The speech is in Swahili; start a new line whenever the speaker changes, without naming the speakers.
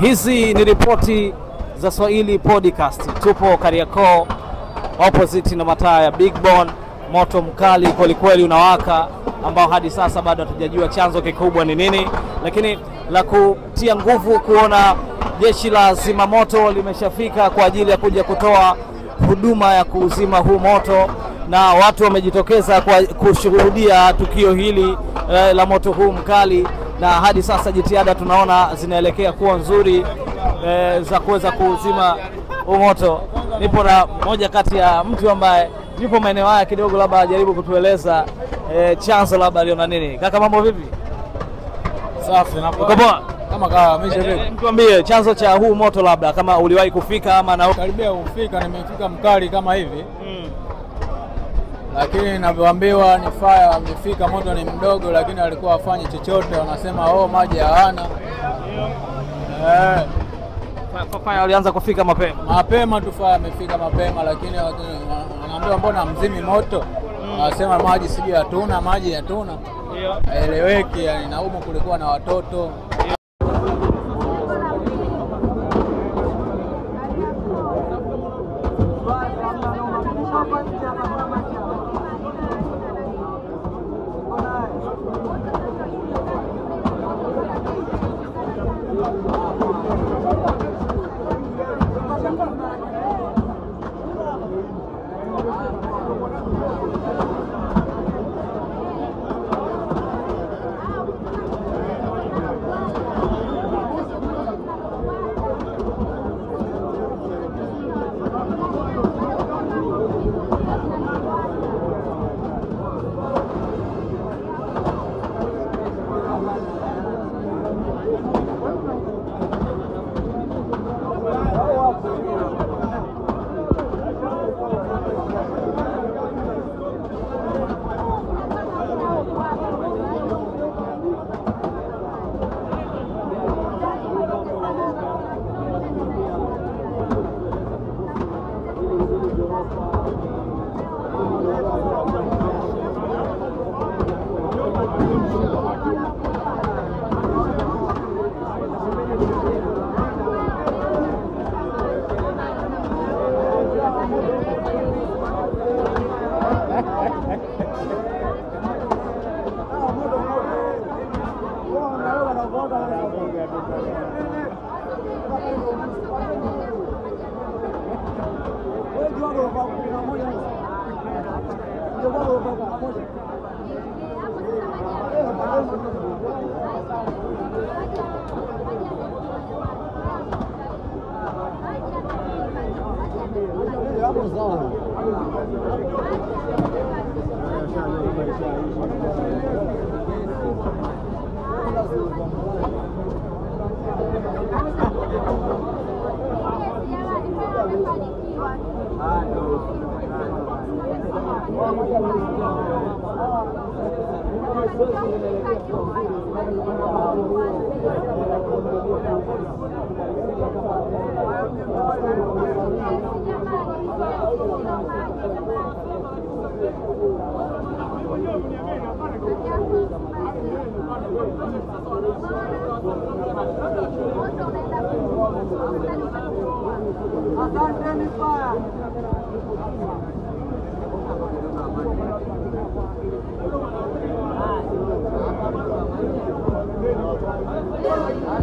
Hizi ni ripoti za Swahili Podcast. Tupo Kariakoo opposite na mataa ya Big Bon. Moto mkali kweli unawaka ambao hadi sasa bado hatujajua chanzo kikubwa ni nini, lakini la kutia nguvu kuona jeshi la zimamoto limeshafika kwa ajili ya kuja kutoa huduma ya kuuzima huu moto, na watu wamejitokeza kwa kushuhudia tukio hili la moto huu mkali, na hadi sasa jitihada tunaona zinaelekea kuwa nzuri za kuweza kuuzima huu moto. Nipo na moja kati ya mtu ambaye yupo maeneo haya kidogo, labda ajaribu kutueleza chanzo labda aliona nini. Kaka, mambo vipi?
Safi na
uko poa?
Kama kawa vipi?
Tuambie chanzo cha huu moto, labda kama uliwahi kufika ama na
karibia kufika. Nimefika mkali kama hivi lakini ninavyoambiwa ni fire, amefika moto ni mdogo, lakini alikuwa afanye chochote. Wanasema maji hawana.
Fire alianza kufika mapema
tu, fire amefika mapema, lakini wanaambiwa mbona mzimi moto? Wanasema maji sijui hatuna, maji hatuna. Haeleweki, yani na huko kulikuwa na watoto.
Asante.